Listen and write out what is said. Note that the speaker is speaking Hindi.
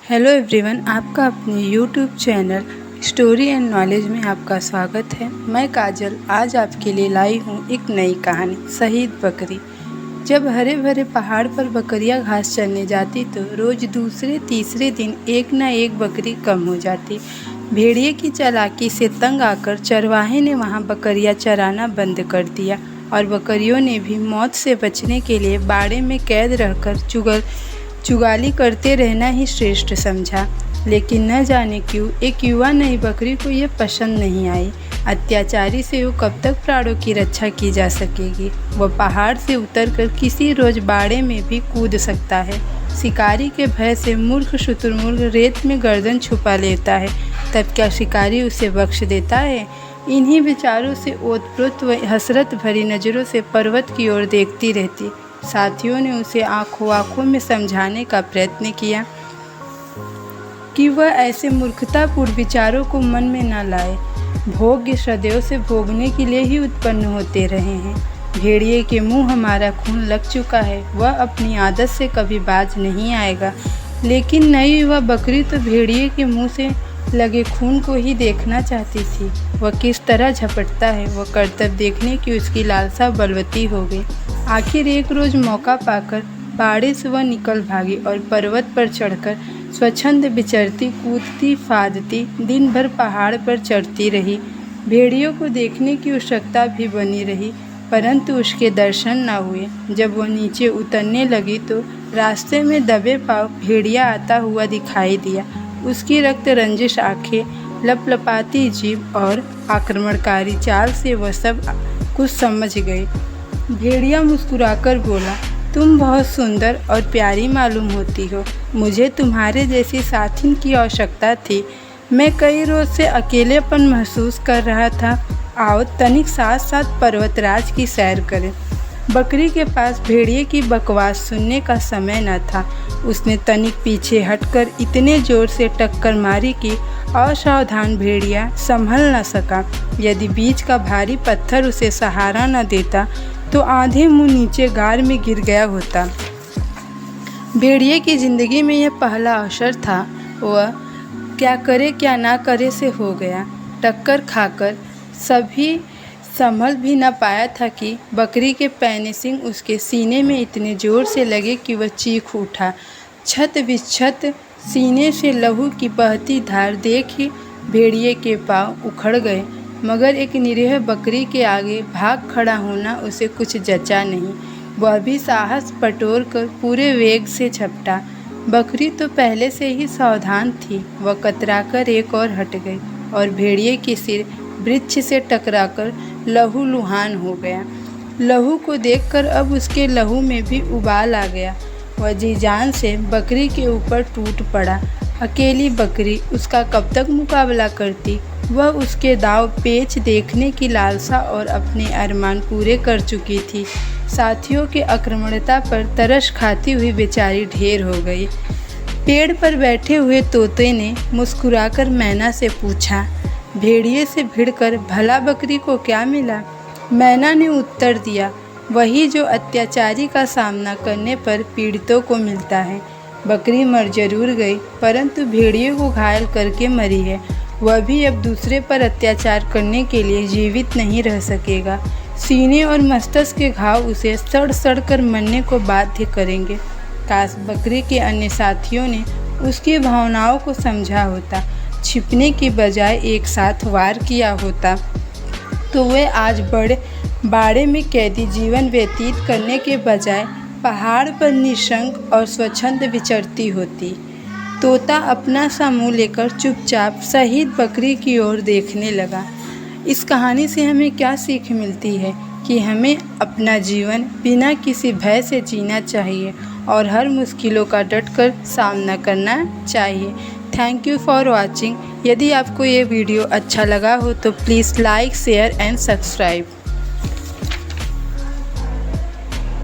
हेलो एवरीवन, आपका अपने YouTube channel story and knowledge में आपका स्वागत है। मैं काजल आज आपके लिए लाई हूँ एक नई कहानी, शहीद बकरी। जब हरे भरे पहाड़ पर बकरियाँ घास चरने जाती तो रोज़ दूसरे तीसरे दिन एक न एक बकरी कम हो जाती। भेड़िए की चालाकी से तंग आकर चरवाहे ने वहाँ बकरियाँ चराना बंद कर दिया और बकरियों ने भी मौत से बचने के लिए बाड़े में कैद रहकर चुगाली करते रहना ही श्रेष्ठ समझा। लेकिन न जाने क्यों एक युवा नई बकरी को यह पसंद नहीं आई। अत्याचारी से वो कब तक प्राणों की रक्षा की जा सकेगी। वह पहाड़ से उतरकर किसी रोज बाड़े में भी कूद सकता है। शिकारी के भय से मूर्ख शुतुरमुर्ग रेत में गर्दन छुपा लेता है, तब क्या शिकारी उसे बख्श देता है। इन्हीं विचारों से ओतप्रोत व हसरत भरी नज़रों से पर्वत की ओर देखती रहती। साथियों ने उसे आंखों आंखों में समझाने का प्रयत्न किया कि वह ऐसे मूर्खतापूर्ण विचारों को मन में न लाए। भोग्य सदैव से भोगने के लिए ही उत्पन्न होते रहे हैं। भेड़िए के मुंह हमारा खून लग चुका है, वह अपनी आदत से कभी बाज नहीं आएगा। लेकिन नई युवा बकरी तो भेड़िए के मुंह से लगे खून को ही देखना चाहती थी। वह किस तरह झपटता है, वह करतब देखने की उसकी लालसा बलवती हो गई। आखिर एक रोज़ मौका पाकर बाड़े से वह निकल भागी और पर्वत पर चढ़कर स्वच्छंद विचरती कूदती फादती दिन भर पहाड़ पर चढ़ती रही। भेड़ियों को देखने की उत्सुकता भी बनी रही, परंतु उसके दर्शन न हुए। जब वह नीचे उतरने लगी तो रास्ते में दबे पांव भेड़िया आता हुआ दिखाई दिया। उसकी रक्त रंजिश आंखें, लपलपाती जीभ और आक्रमणकारी चाल से वह सब कुछ समझ गई। भेड़िया मुस्कुराकर बोला, तुम बहुत सुंदर और प्यारी मालूम होती हो। मुझे तुम्हारे जैसी साथी की आवश्यकता थी। मैं कई रोज से अकेलेपन महसूस कर रहा था। आओ तनिक साथ साथ पर्वतराज की सैर करें। बकरी के पास भेड़िए की बकवास सुनने का समय न था। उसने तनिक पीछे हटकर इतने जोर से टक्कर मारी कि असावधान भेड़िया संभल न सका। यदि बीच का भारी पत्थर उसे सहारा न देता तो आधे मुंह नीचे गार में गिर गया होता। भेड़िए की जिंदगी में यह पहला अवसर था। वह क्या करे क्या ना करे से हो गया। टक्कर खाकर सभी संभल भी न पाया था कि बकरी के पैने सिंह उसके सीने में इतने जोर से लगे कि वह चीख उठा। छत विच्छत सीने से लहू की बहती धार देख ही भेड़िए के पांव उखड़ गए, मगर एक निरीह बकरी के आगे भाग खड़ा होना उसे कुछ जचा नहीं। वह भी साहस बटोर कर पूरे वेग से झपटा। बकरी तो पहले से ही सावधान थी। वह कतराकर एक और हट गई और भेड़िए के सिर वृक्ष से टकराकर लहूलुहान हो गया। लहू को देखकर अब उसके लहू में भी उबाल आ गया। वह जी जान से बकरी के ऊपर टूट पड़ा। अकेली बकरी उसका कब तक मुकाबला करती। वह उसके दाव पेच देखने की लालसा और अपने अरमान पूरे कर चुकी थी। साथियों के आक्रमणता पर तरस खाती हुई बेचारी ढेर हो गई। पेड़ पर बैठे हुए तोते ने मुस्कुराकर मैना से पूछा, भेड़िए से भिड़कर भला बकरी को क्या मिला। मैना ने उत्तर दिया, वही जो अत्याचारी का सामना करने पर पीड़ितों को मिलता है। बकरी मर जरूर गई, परंतु भेड़िए को घायल करके मरी है। वह भी अब दूसरे पर अत्याचार करने के लिए जीवित नहीं रह सकेगा। सीने और मस्तिष्क के घाव उसे सड़ सड़ कर मरने को बाध्य करेंगे। काश बकरी के अन्य साथियों ने उसकी भावनाओं को समझा होता, छिपने की बजाय एक साथ वार किया होता, तो वे आज बाड़े में कैदी जीवन व्यतीत करने के बजाय पहाड़ पर निशंक और स्वच्छंद विचरती होती। तोता अपना सा मुँह लेकर चुपचाप शहीद बकरी की ओर देखने लगा। इस कहानी से हमें क्या सीख मिलती है कि हमें अपना जीवन बिना किसी भय से जीना चाहिए और हर मुश्किलों का डटकर सामना करना चाहिए। Thank you for watching. यदि आपको ये वीडियो अच्छा लगा हो तो please like, share and subscribe.